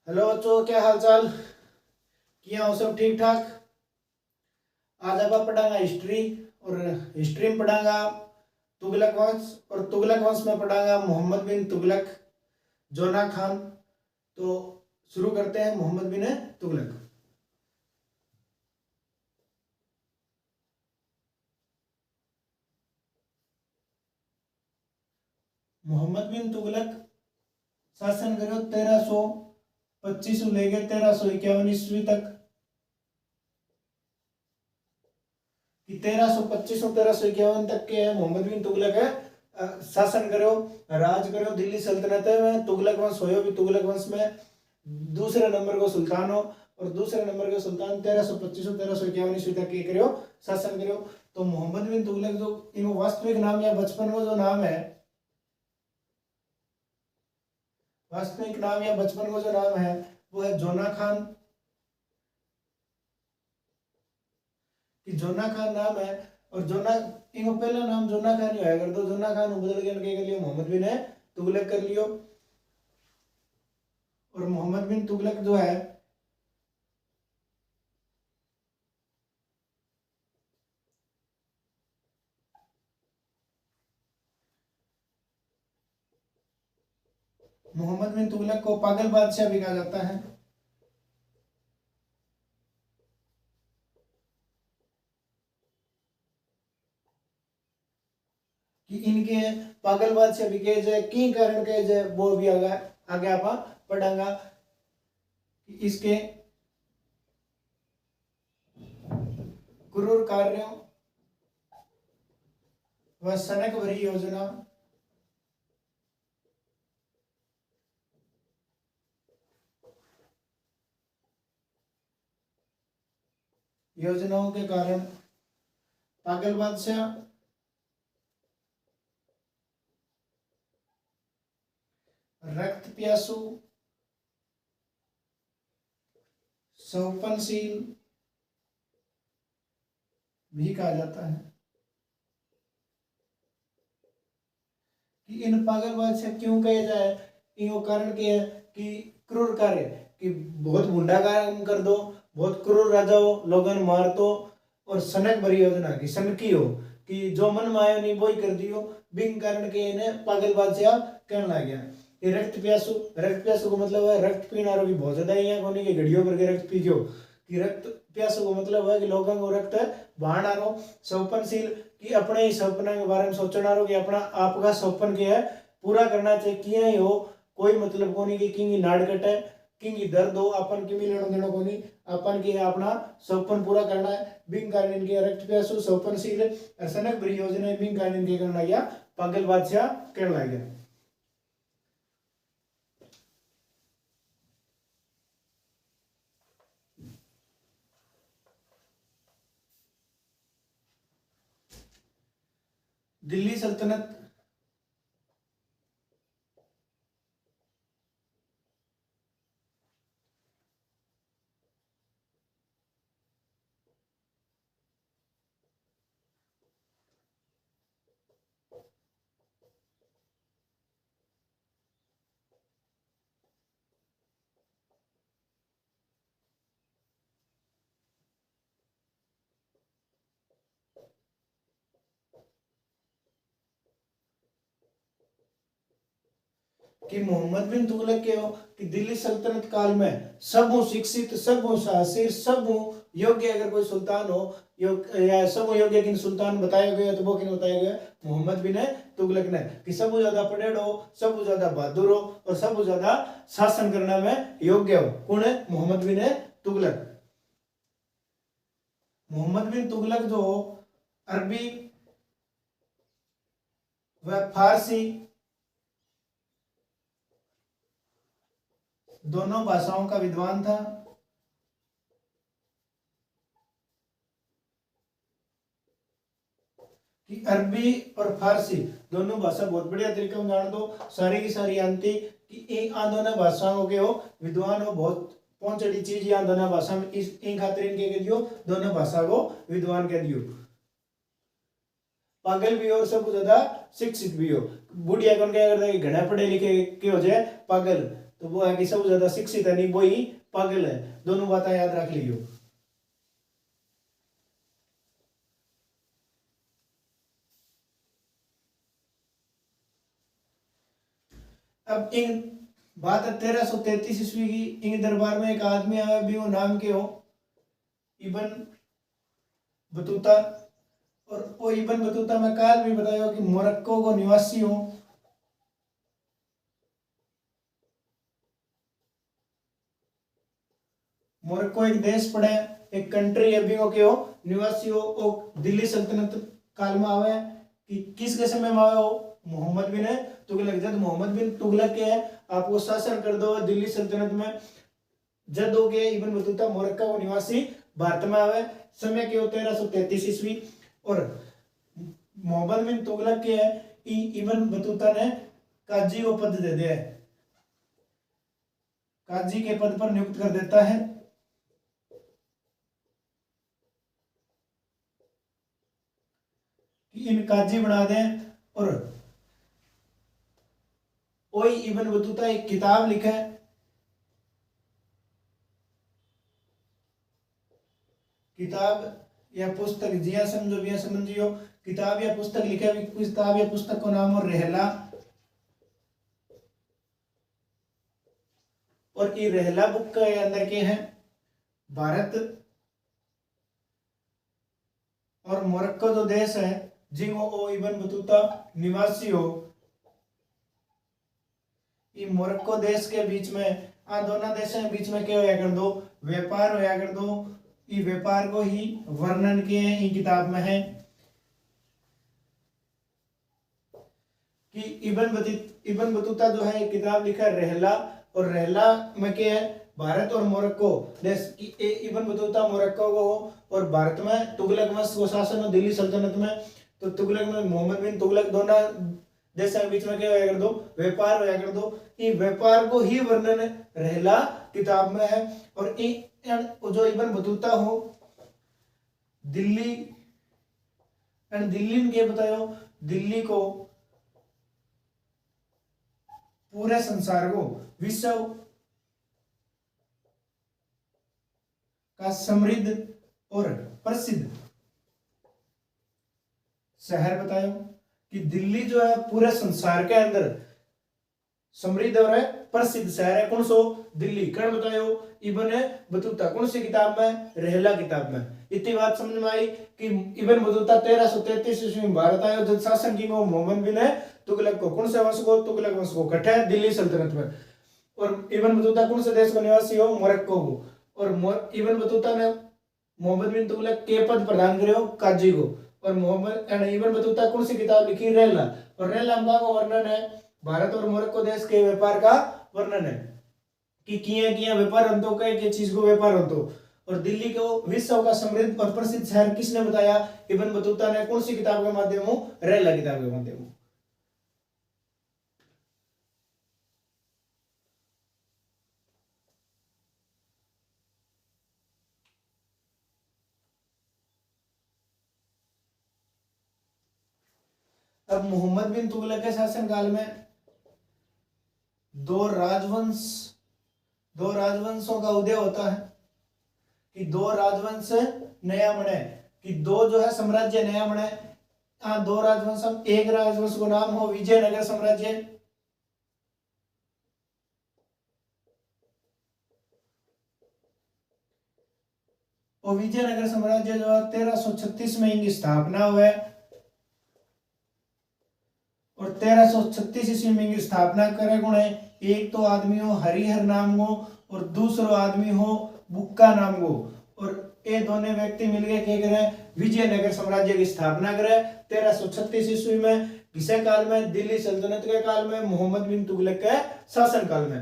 Hello बच्चों, क्या हाल चाल? किया हो सब ठीक ठाक? आज आप पढ़ांगा हिस्ट्री। और हिस्ट्री में पढ़ांगा तुगलक वंश, और तुगलक वंश में पढ़ांगा मोहम्मद बिन तुगलक, जोना खान। तो शुरू करते हैं। मोहम्मद बिन तुगलक। मोहम्मद बिन तुगलक शासन करो 1325 लेके 1351 ईस्वी तक। कि 1325 और 1351 तक के है मोहम्मद बिन तुगलक है शासन करो, राज करो दिल्ली सल्तनत में। तुगलक वंश हो भी तुगलक वंश में दूसरे नंबर को सुल्तान हो, और दूसरे नंबर के सुल्तान 1325 और 1351 ईस्वी तक के करो शासन करो। तो मोहम्मद बिन तुगलक जो इनको वास्तविक नाम या बचपन में जो नाम है, वास्तविक नाम या बचपन को जो नाम है वो है जोना खान। कि जोना खान नाम है, और जोना इनको पहला नाम जोना खान ही होया कर दो। जोना खान बदल के इनके कर लियो मोहम्मद बिन तुगलक कर लियो। और मोहम्मद बिन तुगलक जो है मोहम्मद बिन तुगलक को पागल बादशाह भी कहा जाता है। कि इनके पागल बादशाह भी कहे जाए, की कारण कहे जाए, वो भी आगे आगे आप पढ़ांगा। इसके क्रूर कार्यों व सनक भरी योजना योजनाओं के कारण पागल बादशाह रक्त प्यासु, सौपनशील भी कहा जाता है। कि इन पागल बादशाह क्यों कहे जाए, इनको कारण क्या है? कि क्रूर कार्य, कि बहुत भुंडा काम कर दो, बहुत क्रूर राजा हो, लोगन मार दो। और सनक भरी योजना की सनकी हो, कि जो मन में आयो नहीं वो ही कर दियो। बिन कारण के इन्हें पागल बादशाह कहने लग गया। ये रक्त प्यासु, रक्त प्यासु को मतलब है रक्त पीना भी बहुत ज्यादा ही है कोनी के घड़ियों करके रक्त पी गयो। कि रक्त प्यासु को मतलब है कि लोगों को रक्त बहाना रहो। सौपनशील, कि अपने ही सपना के बारे में सोचना रहो, कि अपना आपका सपन क्या है पूरा करना चाहिए। किया ही हो कोई मतलब कोनी की किंग नाड़ कटे, किंग दर्द हो, अपन की मिलना देना कोनी, अपन के अपना सपन पूरा करना है। बिन कारण इनके रक्त प्यासु, सौपनशील, सनक भरी योजना बिन कारण इनके करना गया पागल बादशाह कहने लग गया। दिल्ली सल्तनत कि मोहम्मद बिन तुगलक के हो कि दिल्ली सल्तनत काल में सब शिक्षित, सब साहसी, सब योग्य अगर कोई सुल्तान हो, या सब योग्य किन सुल्तान बताया गया तो वो किन बताया गया? मोहम्मद बिन तुगलक ने। कि सब ज्यादा पढ़ेड़ हो, सब ज्यादा बहादुर हो, और सब ज्यादा शासन करने में योग्य हो। कौन है? मोहम्मद बिन तुगलक। मोहम्मद बिन तुगलक जो अरबी व फारसी दोनों भाषाओं का विद्वान था। कि अरबी और फारसी दोनों भाषा बहुत बढ़िया तरीके में जान दो, सारी की सारी आंती। कि इन दोनों भाषाओं के हो विद्वान हो, बहुत पहुंचड़ी चीज यहाँ दोनों भाषा में, इस इन खातिर इनके कह दियो दोनों भाषा को विद्वान कह दियो। पागल भी हो और सब ज्यादा शिक्षित भी हो। बुढ़िया कौन क्या करता है? घना पढ़े लिखे के हो जाए पागल, तो वो है कि सबसे ज्यादा शिक्षित है नहीं वो ही पागल है। दोनों बातें याद रख लियो। अब इन बात है 1333 ईस्वी की। इन दरबार में एक आदमी आया भी वो नाम के हो इबन बतूता। और वो इबन बतूता में काल भी बताया कि मोरक्को को निवासी हो। मोरक्को एक देश पड़े, एक कंट्री है भी के हो निवासी हो। वो दिल्ली सल्तनत काल में आवे कि किसके समय में आवे हो मोहम्मद बिन तुगलक। जब मोहम्मद बिन तुगलक के आपको शासन कर दो दिल्ली सल्तनत में, जद हो गए इबन बतूता मोरक्को को निवासी भारत में आवे। समय के हो 1333 ईस्वी। और मोहम्मद बिन तुगलक के इबन बतूता ने काजी को पद दे दिया, काजी के पद पर नियुक्त कर देता है। कि इन काजी बना दें। और वही इबन बतूता एक किताब लिखा है, किताब या पुस्तक जिया समझो बिया समझियो। किताब या पुस्तक लिखा है। किताब या पुस्तक को नाम और रहला। और ये रहला बुक के अंदर के हैं भारत और मोरक्को जो देश है जिनको ओ इबन बतूता निवासी हो। ये मोरक्को देश के बीच में दोनों देशों के बीच में क्या होया कर दो व्यापार होया कर दो। ये व्यापार को ही वर्णन किए हैं ये किताब में है कि इबन बतूता जो है किताब लिखा है रहला। और रहला में क्या है भारत और मोरक्को देश की इबन बतूता मोरक्को को हो और भारत में तुगलक वंश को शासन हो दिल्ली सल्तनत में। तो तुगलक में मोहम्मद बिन तुगलक दोनों देशों के बीच में क्या होया कर दो व्यापार होया कर दो। ये व्यापार को ही वर्णन रहला किताब में है। और जो इबन बतूता हो दिल्ली दिल्ली में क्या बतायो दिल्ली को पूरे संसार को विश्व का समृद्ध और प्रसिद्ध शहर बतायो। कि दिल्ली जो है पूरे संसार के अंदर समृद्ध और प्रसिद्ध शहर है। कौन सो दिल्ली कौन बतायो इबन बतूता। कौन सी किताब में रहला किताब में। इतनी बात समझ में आई कि इबन बतूता 1333 ईस्वी में भारत आयो। जब शासन की मोहम्मद बिन तुगलक को कौन से वंश को तुगलक वंश को कटे दिल्ली सल्तनत में। और इबन बतूता कौन से देश को निवासी हो मोरक्को को। और इबन बतूता ने मोहम्मद बिन तुगलक के पद प्रदान करे हो काजी को। और मोहम्मद इबन बतूता कौन सी किताब लिखी रहला। और रहला का वर्णन है भारत और मोरक्को देश के व्यापार का वर्णन है कि किया व्यापार होतो कई चीज को व्यापार होतो। और दिल्ली को विश्व का समृद्ध और प्रसिद्ध शहर किसने बताया इबन बतूता ने। कौन सी किताब के माध्यम रहला किताब के माध्यम। अब मोहम्मद बिन तुगलक के शासन काल में दो राजवंशों का उदय होता है। कि दो राजवंश नया बने कि दो जो है साम्राज्य नया बने। दो राजवंश एक राजवंश को नाम हो विजयनगर साम्राज्य। और विजयनगर साम्राज्य जो है 1336 में इनकी स्थापना हुआ है। और 1336 ईस्वी में इनकी स्थापना करे कौन है। एक तो आदमी हो हरिहर नाम हो और दूसरो आदमी हो बुक्का नाम हो। और ये दोनों व्यक्ति मिलके क्या करे विजयनगर साम्राज्य की स्थापना करे 1336 ईस्वी में। किसे काल में दिल्ली सल्तनत के काल में मोहम्मद बिन तुगलक के शासन काल में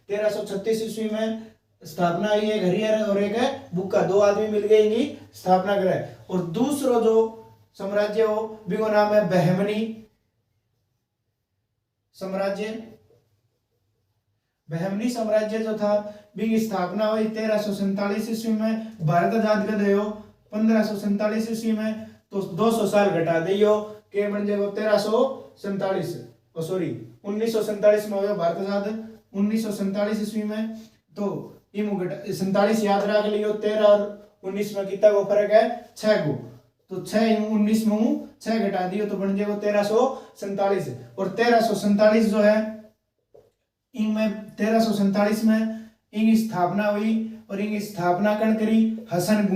1336 ईस्वी में स्थापना हुई। एक हरिहर और एक बुक्का दो आदमी मिलके इनकी स्थापना करे। और दूसरो जो साम्राज्य हो बिको नाम है बहमनी साम्राज्य। बहमनी साम्राज्य जो था बिकी स्थापना हुई 1347 ईस्वी में। भारत आजाद कर दियो 1547 ईस्वी में। तो 200 साल घटा दियो के बन जाएगा 1347 सॉरी 1947 में हो गया भारत आजाद। 1947 ईस्वी में। तो 47 याद रख लियो, 13 और 19 में कितना को फर्क है, 6 को। तो 6 19 में हूँ 6 घटा दियो तो बन जाएगा 1347। और 1347 जो है इनमें 1347 में इनकी स्थापना हुई, और इनकी स्थापना कौन करी, हसन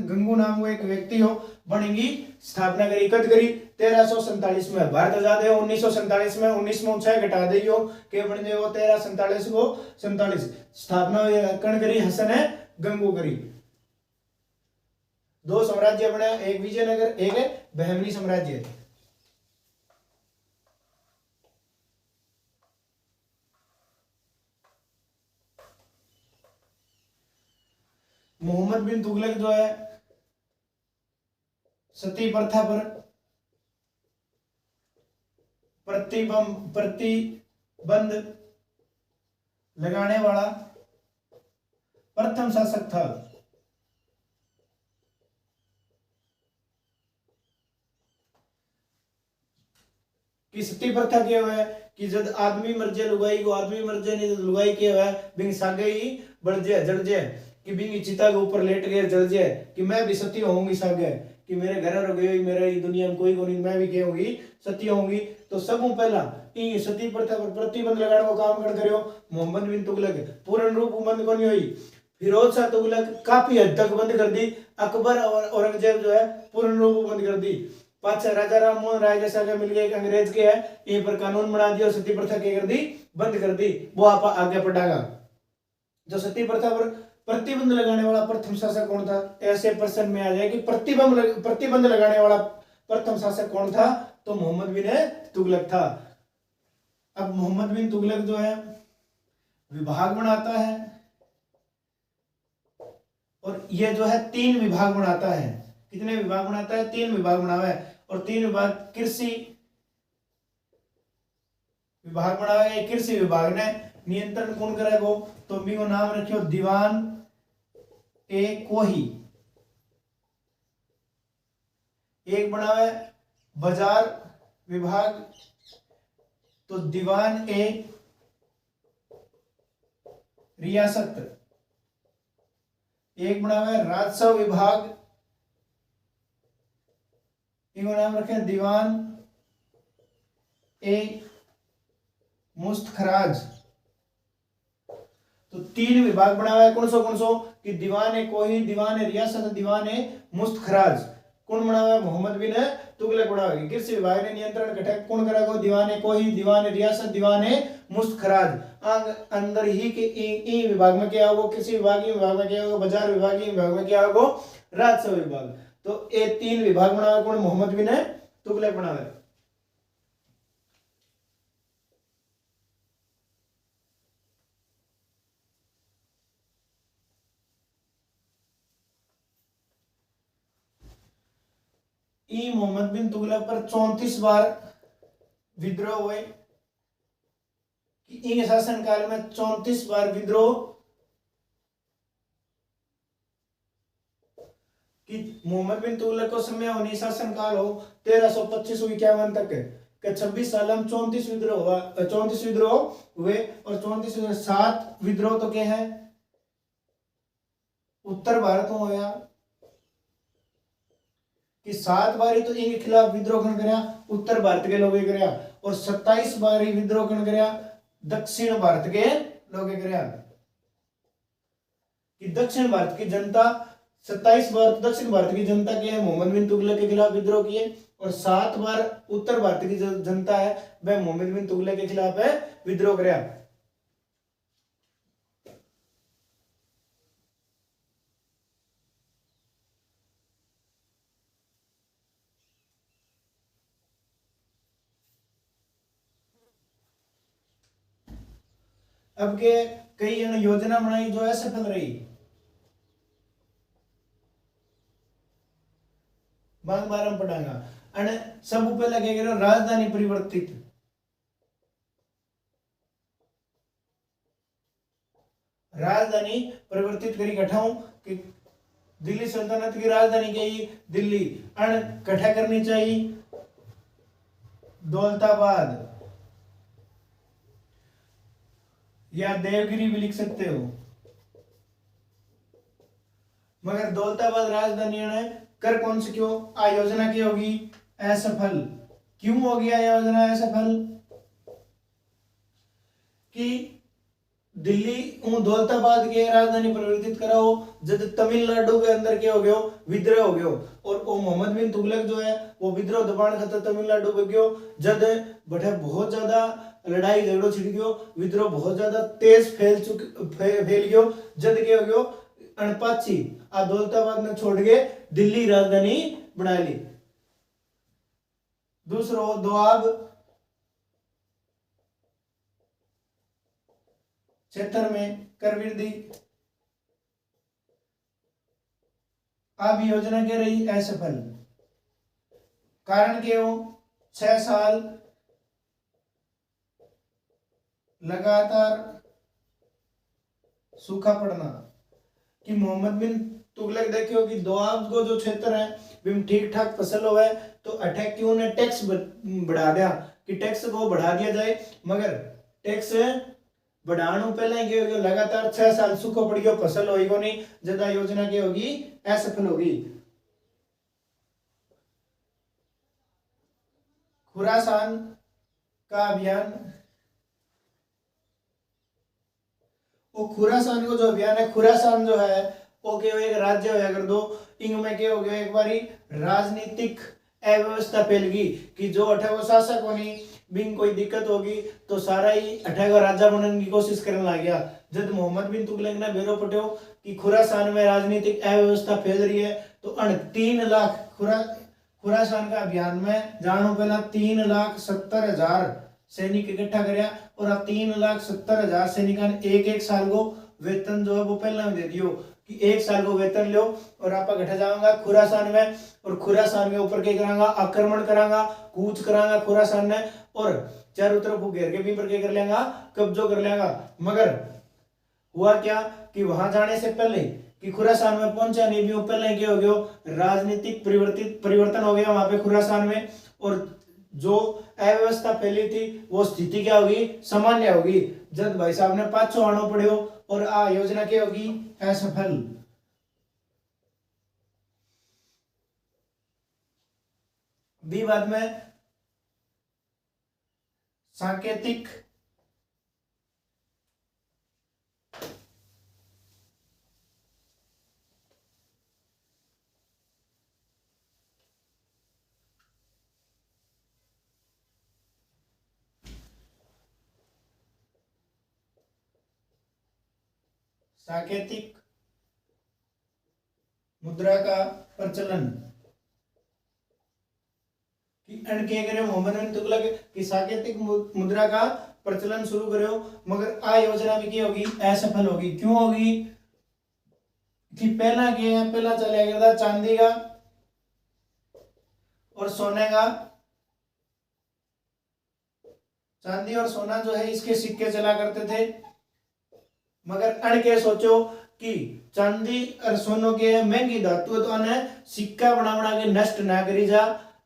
गंगू नाम वो एक व्यक्ति हो, बनेगी स्थापना करी, कद करी 1347 में। भारत आजाद है 1947 में, 19 में 6 घटा दियो के बन जाएगा 1347 को 47। स्थापना कौन करी, हसन है गंगू करी। 2 साम्राज्य बने, एक विजयनगर, एक बहमनी साम्राज्य। मोहम्मद बिन तुगलक जो है सती प्रथा पर प्रतिबंध लगाने वाला प्रथम शासक था। कि सती प्रथा क्या हुआ है कि जब आदमी मर जाए लुगाई को, आदमी मर जाए नहीं तो लुगाई क्या हुआ है, बिंग सागे ही बढ़ जाए, जड़ जाए, कि बिंग चिता के ऊपर लेट गए जल जाए, कि मैं भी सती होंगी सागे, कि मेरे घर रह गई, मेरे दुनिया में कोई को नहीं, मैं भी क्या होगी, सती होंगी। तो सब पहला इन सती प्रथा पर प्रतिबंध लगाने को काम कर करियो मोहम्मद बिन तुगलक। पूर्ण रूप बंद को नहीं हुई, फिरोज शाह तुगलक काफी हद तक बंद कर दी, अकबर और औरंगजेब जो है पूर्ण रूप बंद कर दी। पाछा राजा राम मोहन राय जैसा के मिल गया, एक अंग्रेज के है, इन पर कानून बना दिया, सती प्रथा क्या कर दी, बंद कर दी। वो आप आगे पढ़ागा। जो सती प्रथा पर प्रतिबंध लगाने वाला प्रथम शासक कौन था, ऐसे प्रश्न में आ जाए कि प्रतिबंध लगाने वाला प्रथम शासक कौन था, तो मोहम्मद बिन तुगलक था। अब मोहम्मद बिन तुगलक जो है विभाग बनाता है, और ये जो है 3 विभाग बनाता है। कितने विभाग बनाता है, 3 विभाग बनावा है। और 3 विभाग कृषि विभाग बनावा है। कृषि विभाग ने नियंत्रण कौन करेगा, तो भी वो नाम रखियो दीवान ए कोही। एक बनावा है बाजार विभाग, तो दीवान ए रियासत। एक बनावा है राजस्व विभाग, इनको नाम रखे दीवान ए मुस्तखराज। तो 3 विभाग बनाया है, कौन सो कि दीवान ए कोही, दीवान ए रियासत, दीवान ए मुस्तखराज। कौन बनाया है, मोहम्मद बिन तुगलक बनाया है। कृषि विभाग ने नियंत्रण घटक कौन करेगा, दीवान ए कोही, दीवान ए रियासत, दीवान ए मुस्तखराज। अंदर ही के ई विभाग में क्या होगा, कृषि विभागीय विभाग में क्या होगा, बाजार विभागीय विभाग में क्या होगा, राजस्व विभाग। तो ये 3 विभाग बनाया कौन, मोहम्मद बिन तुगलक बनाया है। ई मोहम्मद बिन तुगलक पर 34 बार विद्रोह हुए। इनके शासन काल में 34 बार विद्रोह, कि मोहम्मद बिन तुगलक को समय होने शासन काल हो 1325-51 तक है, कि 26 साल में 34 विद्रोह हुआ, 34 विद्रोह हुए। और 34 7 विद्रोह तो क्या है उत्तर भारत में होया, कि 7 बारी तो इनके खिलाफ विद्रोह कौन कराया, उत्तर भारत के लोग कराया। और 27 बारी विद्रोह कौन कराया, दक्षिण भारत के लोग कराया। कि दक्षिण भारत की जनता 27 बार दक्षिण भारत की जनता के है मोहम्मद बिन तुगलक के खिलाफ विद्रोह किए, और 7 बार उत्तर भारत की जनता है वह मोहम्मद बिन तुगलक के खिलाफ है विद्रोह कराया। अब के कई योजना बनाई जो है सफल रही। बांग बारम पढ़ांगा। अने सब पहला क्या करो, राजधानी परिवर्तित। राजधानी परिवर्तित करी कठाऊं कि दिल्ली सल्तनत की राजधानी क्या दिल्ली, अन कठा करनी चाहिए दौलताबाद या देवगिरी भी लिख सकते हो, मगर दौलताबाद राजधानी है। कर कौन से क्यों आ योजना की होगी असफल? क्यों होगी आ योजना असफल? कि दिल्ली दौलताबाद के राजधानी परिवर्तित कराओ जब तमिलनाडु के अंदर क्या हो गयो विद्रोह हो गयो, और वो मोहम्मद बिन तुगलक जो है वो विद्रोह दबाण खातर तमिलनाडु में गयो। जब बटे बहुत ज्यादा लड़ाई झगड़ो छिड़ गयो, विद्रोह बहुत ज्यादा तेज फैल गयो, जब क्या हो गयो अणपाची आ दौलताबाद ने छोड़ के दिल्ली राजधानी बना ली। दूसरो दोआब क्षेत्र में कर वृद्धि, अब योजना क्या रही असफल। कारण क्यों? 6 साल लगातार सूखा पड़ना। कि मोहम्मद बिन तुगलक देखियो कि दोआब को जो क्षेत्र है बिम ठीक ठाक फसल होवे, तो अटैक क्यों ने टैक्स बढ़ा दिया कि टैक्स को बढ़ा दिया जाए, मगर टैक्स बढ़ाने पहले क्या होगी लगातार 6 साल सूखो पड़ गयो, फसल होगी को नहीं, ज्यादा योजना की होगी असफल होगी। खुरासान का अभियान, वो खुरासान को जो अभियान है, खुरासान जो है वो क्या एक राज्य होया कर दो, इंग में क्या हो गया एक बारी राजनीतिक अव्यवस्था फैल गई कि जो अठाको शासक होनी बिन कोई दिक्कत होगी तो सारा ही अठाको राजा बनने की कोशिश करने लग गया। जब मोहम्मद बिन तुगलक ने बेरो पट्यो कि खुरासान में राजनीतिक अव्यवस्था फैल रही है, तो 3 लाख खुरासान का अभियान में जानो पहला 3,70,000 सैनिक इकट्ठा करया, और 3,70,000 सैनिकों ने एक साल को वेतन जो है वो पहले में दे दियो कि 1 साल को वेतन लो और आप घटा जाऊंगा खुरासान में, और खुरासान के ऊपर क्या करांगा आक्रमण करांगा, कूच करांगा खुरासान में, और चारों तरफ वो घेर के भी पर क्या कर लेगा कब्जो कर लेगा। मगर हुआ क्या कि वहां जाने से पहले कि खुरासान में पहुंचा नहीं भी पहले क्या हो गया राजनीतिक परिवर्तन हो गया वहां पे खुरासान में, और जो अव्यवस्था फैली थी वो स्थिति क्या होगी सामान्य होगी। जब भाई साहब ने पाछो आनो पड़ो और आ योजना क्या होगी असफल। बी बाद में सांकेतिक सांकेतिक मुद्रा का प्रचलन कि अनके करे मोहम्मद बिन तुगलक की सांकेतिक मुद्रा का प्रचलन शुरू करो, मगर आ योजना भी की होगी असफल होगी। क्यों होगी कि पहला क्या है, पहला चला गया था चांदी का और सोने का, चांदी और सोना जो है इसके सिक्के चला करते थे, मगर अण के सोचो कि चांदी और सोनो के महंगी धातु है तो अने सिक्का बना बना के नष्ट ना करी जा,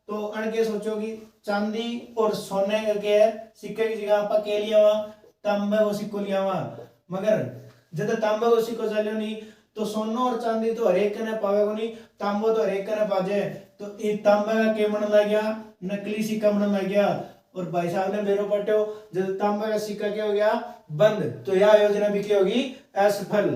तो अण के सोचो कि चांदी और सोने के सिक्के की जगह आप के लिया हुआ तांबे को सिक्को लिया हुआ, मगर जब तांबे को सिक्को चलियो नहीं तो सोनो और चांदी तो हरेक ने पावेगो नहीं, तांबो तो हरेक ने पाजे, तो ये तांबे का के मन लग गया नकली सिक्का मन लग गया, और भाई साहब ने बेरो पट्यो जब तांबे का सिक्का क्या हो गया बंद, तो यह योजना भी क्या होगी असफल।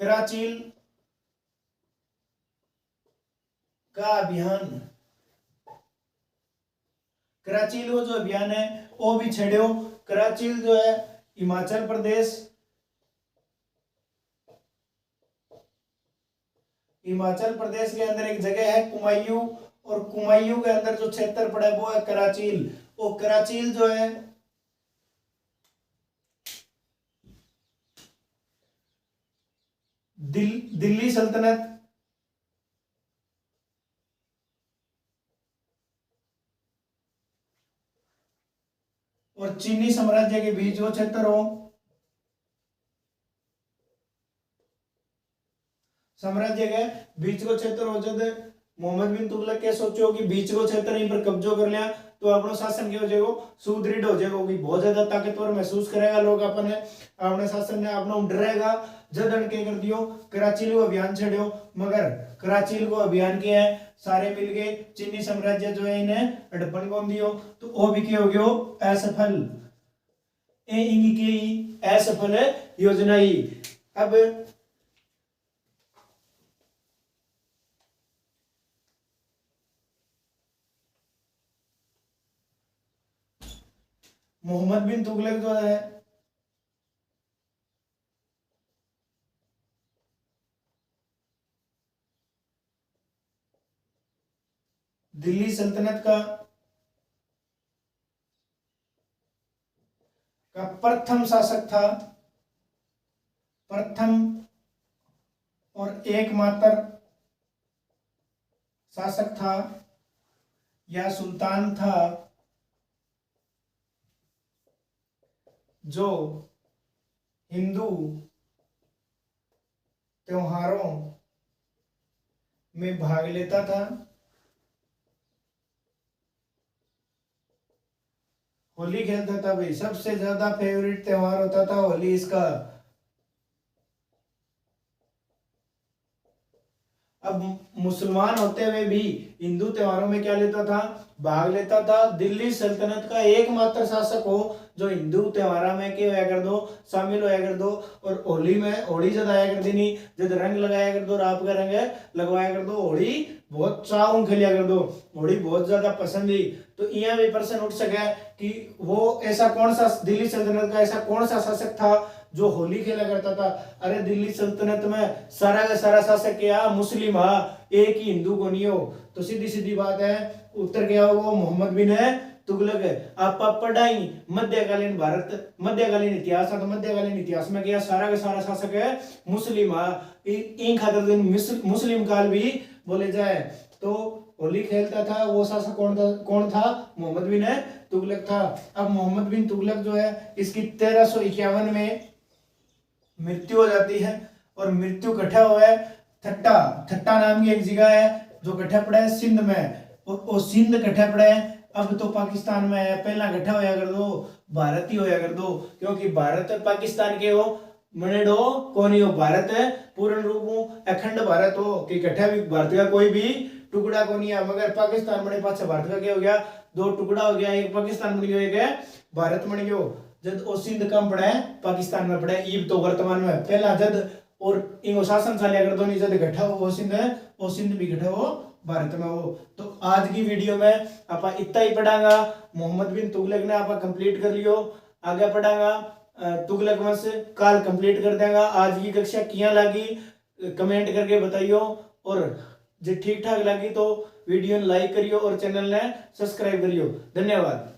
कराचील का अभियान, कराचील वो जो अभियान है वो भी छेड़ो। कराचील जो है हिमाचल प्रदेश, हिमाचल प्रदेश के अंदर एक जगह है कुमायूं, और कुमायूं के अंदर जो क्षेत्र पड़ा है वो है कराचील। वो कराचील जो है दिल्ली सल्तनत और चीनी साम्राज्य के बीच वो क्षेत्र हो, साम्राज्य के बीच को क्षेत्र हो जद मोहम्मद बिन तुगलक के सोचो कि बीच को क्षेत्र इन पर कब्जो कर लिया तो अपना शासन क्या हो जाएगा, सुदृढ़ हो जाएगा, कि बहुत ज्यादा ताकतवर महसूस करेगा लोग अपने अपने शासन ने अपना डरेगा। जदन के कर दियो कराची को अभियान छेड़ियो, मगर कराची को अभियान के है सारे मिल गए चीनी साम्राज्य जो है इन्हें अड़पन को दियो तो वो भी क्या हो गयो असफल। ए इंगी की असफल योजना ही। अब मोहम्मद बिन तुगलक जो है दिल्ली सल्तनत का प्रथम शासक था, प्रथम और एकमात्र शासक था या सुल्तान था जो हिंदू त्योहारों में भाग लेता था। होली खेलता था भाई, सबसे ज्यादा फेवरेट त्योहार होता था होली इसका। अब मुसलमान होते हुए भी हिंदू त्योहारों में क्या लेता था, भाग लेता था। दिल्ली सल्तनत का एकमात्र शासक हो जो हिंदू त्योहारों में क्या होया कर दो, शामिल होया कर दो। और होली में होली जद आया कर देनी, जद रंग लगाया कर दो, रात का रंग लगवाया कर दो, होली बहुत चाव खेलिया कर दो, होली बहुत ज्यादा पसंद ही। तो यहाँ भी प्रश्न उठ सके कि वो ऐसा कौन सा दिल्ली सल्तनत का ऐसा कौन सा शासक था जो होली खेला करता था। अरे दिल्ली सल्तनत में सारा का सारा शासक क्या मुस्लिम हा, एक ही हिंदू को नहीं हो। तो सीधी सीधी बात है, उत्तर क्या होगा, मोहम्मद बिन तुगलक है। आप पढ़ाई मध्यकालीन भारत मध्यकालीन इतिहास, तो मध्यकालीन इतिहास में क्या सारा का सारा शासक है मुस्लिम हा। इन खातर मुस्लिम काल भी बोले जाए। तो होली खेलता था वो शासक कौन था, मोहम्मद बिन तुगलक था। अब मोहम्मद बिन तुगलक जो है इसकी 1351 में मृत्यु हो जाती है। और मृत्यु कट्ठा हुआ है ठट्टा, ठट्टा नाम की एक जगह है जो कट्ठा पड़ा है सिंध में, और वो सिंध कट्ठा पड़ा है अब तो पाकिस्तान में है। पहला कट्ठा होया कर दो भारत ही होया कर दो, क्योंकि भारत पाकिस्तान के हो मनेडो कौन ही हो, भारत है पूर्ण रूप हो अखंड भारत हो कि कट्ठा भी भारत का कोई भी टुकड़ा को नहीं है। मगर पाकिस्तान बने पाछे भारत का क्या हो गया, दो टुकड़ा हो गया, एक पाकिस्तान बन गया एक भारत बन गयो। जब ओ सिंध कम पड़ा है पाकिस्तान में पड़ा है, ईब तो वर्तमान में पहला जद और इंगो शासन चालिया कर दो नहीं जद गठा हो वो सिंध है, वो सिंध भी गठा हो भारत में हो। तो आज की वीडियो में आपा इतना ही पढ़ांगा। मोहम्मद बिन तुगलक ने आपा कंप्लीट कर लियो, आगे पढ़ांगा तुगलक वंश काल कंप्लीट कर देगा। आज की कक्षा किया लगी कमेंट करके बताइयो, और जो ठीक ठाक लगी तो वीडियो लाइक करियो और चैनल ने सब्सक्राइब करियो। धन्यवाद।